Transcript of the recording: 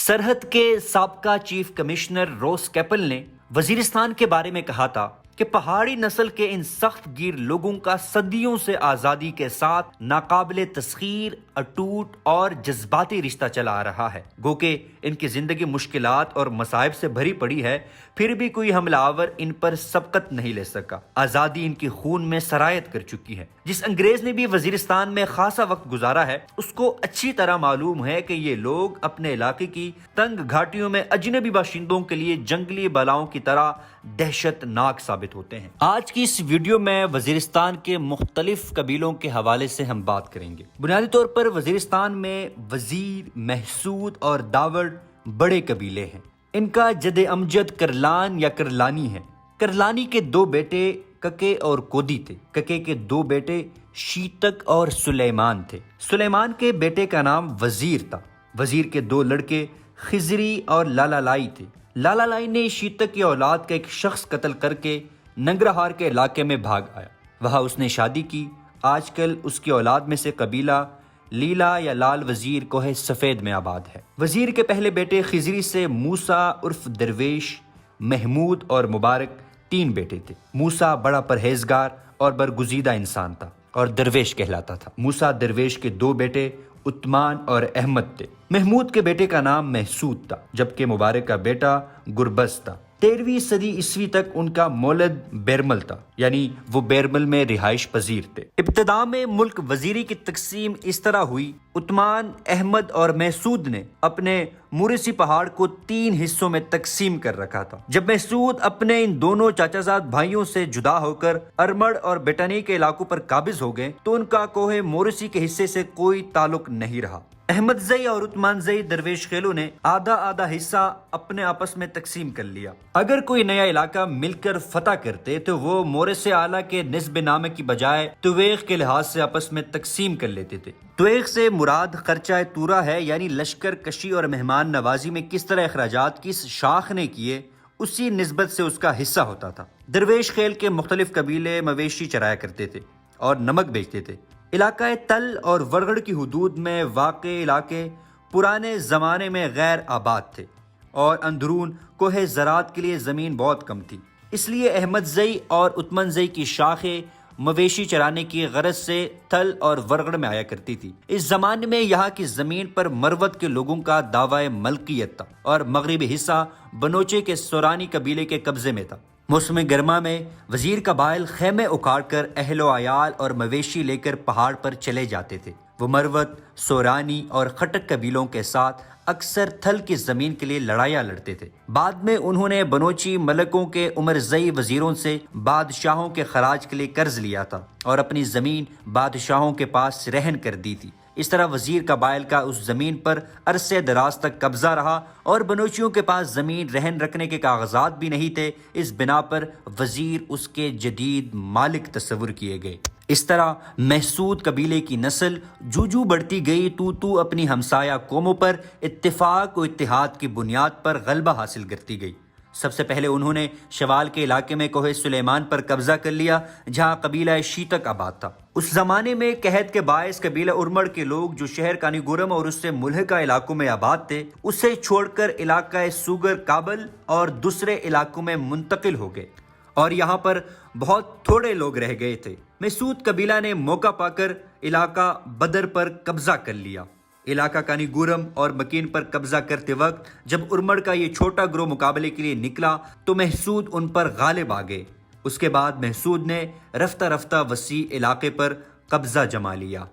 سرحد کے سابقہ چیف کمشنر روس کیپل نے وزیرستان کے بارے میں کہا تھا کہ پہاڑی نسل کے ان سخت گیر لوگوں کا صدیوں سے آزادی کے ساتھ ناقابل تسخیر، اٹوٹ اور جذباتی رشتہ چلا آ رہا ہے۔ گو کہ ان کی زندگی مشکلات اور مصائب سے بھری پڑی ہے، پھر بھی کوئی حملہ آور ان پر سبقت نہیں لے سکا۔ آزادی ان کی خون میں سرایت کر چکی ہے۔ جس انگریز نے بھی وزیرستان میں خاصا وقت گزارا ہے، اس کو اچھی طرح معلوم ہے کہ یہ لوگ اپنے علاقے کی تنگ گھاٹیوں میں اجنبی باشندوں کے لیے جنگلی بلاؤں کی طرح دہشت ناک ثابت ہوتے ہیں۔ آج کی اس ویڈیو میں وزیرستان کے مختلف قبیلوں کے حوالے سے ہم بات کریں گے۔ بنیادی طور پر وزیرستان میں وزیر، محسود اور داوڑ بڑے قبیلے ہیں۔ ان کا جد امجد کرلان یا کرلانی ہے۔ کرلانی کے دو بیٹے ککے اور کودی تھے۔ ککے کے دو بیٹے شیتک اور سلیمان تھے۔ سلیمان کے بیٹے کا نام وزیر تھا۔ وزیر کے دو لڑکے خزری اور لالا لائی تھے۔ لالا لائی نے شیتک کی اولاد کا ایک شخص قتل کر کے ننگرہار کے علاقے میں بھاگ آیا۔ وہاں اس نے شادی کی۔ آج کل اس کی اولاد میں سے قبیلہ لیلا یا لال وزیر کوہ سفید میں آباد ہے۔ وزیر کے پہلے بیٹے خزری سے موسیٰ عرف درویش، محمود اور مبارک تین بیٹے تھے۔ موسیٰ بڑا پرہیزگار اور برگزیدہ انسان تھا اور درویش کہلاتا تھا۔ موسیٰ درویش کے دو بیٹے عثمان اور احمد تھے۔ محمود کے بیٹے کا نام محسود تھا، جبکہ مبارک کا بیٹا گربز تھا۔ 13ویں صدی عیسوی تک ان کا مولد بیرمل تھا، یعنی وہ بیرمل میں رہائش پذیر تھے۔ ابتدا میں ملک وزیری کی تقسیم اس طرح ہوئی: عثمان، احمد اور محسود نے اپنے موریسی پہاڑ کو 3 حصوں میں تقسیم کر رکھا تھا۔ جب محسود اپنے ان دونوں چاچا زاد بھائیوں سے جدا ہو کر ارمڑ اور بیٹانی کے علاقوں پر قابض ہو گئے تو ان کا کوہ موریسی کے حصے سے کوئی تعلق نہیں رہا۔ احمد زئی اور عثمان زئی درویش خیلوں نے آدھا آدھا حصہ اپنے آپس میں تقسیم کر لیا۔ اگر کوئی نیا علاقہ مل کر فتح کرتے تو وہ مورث اعلیٰ کے نسب نامے کی بجائے تویق کے لحاظ سے آپس میں تقسیم کر لیتے تھے۔ تویق سے مراد خرچہ تورا ہے، یعنی لشکر کشی اور مہمان نوازی میں کس طرح اخراجات کس شاخ نے کیے، اسی نسبت سے اس کا حصہ ہوتا تھا۔ درویش خیل کے مختلف قبیلے مویشی چرایا کرتے تھے اور نمک بیچتے تھے۔ علاقہ تل اور ورگڑ کی حدود میں واقع علاقے پرانے زمانے میں غیر آباد تھے اور اندرون کوہ زراعت کے لیے زمین بہت کم تھی، اس لیے احمد زئی اور عثمان زئی کی شاخیں مویشی چرانے کی غرض سے تل اور ورگڑ میں آیا کرتی تھی۔ اس زمانے میں یہاں کی زمین پر مروت کے لوگوں کا دعوی ملکیت تھا اور مغربی حصہ بنوچے کے سورانی قبیلے کے قبضے میں تھا۔ موسم گرما میں وزیر قبائل خیمے اکھاڑ کر اہل و عیال اور مویشی لے کر پہاڑ پر چلے جاتے تھے۔ وہ مروت، سورانی اور خٹک قبیلوں کے ساتھ اکثر تھل کی زمین کے لیے لڑائیاں لڑتے تھے۔ بعد میں انہوں نے بنوچی ملکوں کے عمرزئی وزیروں سے بادشاہوں کے خراج کے لیے قرض لیا تھا اور اپنی زمین بادشاہوں کے پاس رہن کر دی تھی۔ اس طرح وزیر قبائل کا اس زمین پر عرصے دراز تک قبضہ رہا اور بنوچیوں کے پاس زمین رہن رکھنے کے کاغذات بھی نہیں تھے۔ اس بنا پر وزیر اس کے جدید مالک تصور کیے گئے۔ اس طرح محسود قبیلے کی نسل جو بڑھتی گئی تو اپنی ہمسایہ قوموں پر اتفاق و اتحاد کی بنیاد پر غلبہ حاصل کرتی گئی۔ سب سے پہلے انہوں نے شوال کے علاقے میں کوہ سلیمان پر قبضہ کر لیا، جہاں قبیلہ شیتک آباد تھا۔ اس زمانے میں قحط کے باعث قبیلہ ارمڑ کے لوگ جو شہر کانی گورم اور اس سے ملحقہ علاقوں میں آباد تھے، اسے چھوڑ کر علاقہ سوگر کابل اور دوسرے علاقوں میں منتقل ہو گئے اور یہاں پر بہت تھوڑے لوگ رہ گئے تھے۔ محسود قبیلہ نے موقع پا کر علاقہ بدر پر قبضہ کر لیا۔ علاقہ کانی گورم اور مکین پر قبضہ کرتے وقت جب ارمڑ کا یہ چھوٹا گروہ مقابلے کے لیے نکلا تو محسود ان پر غالب آ گئے۔ اس کے بعد محسود نے رفتہ رفتہ وسیع علاقے پر قبضہ جما لیا۔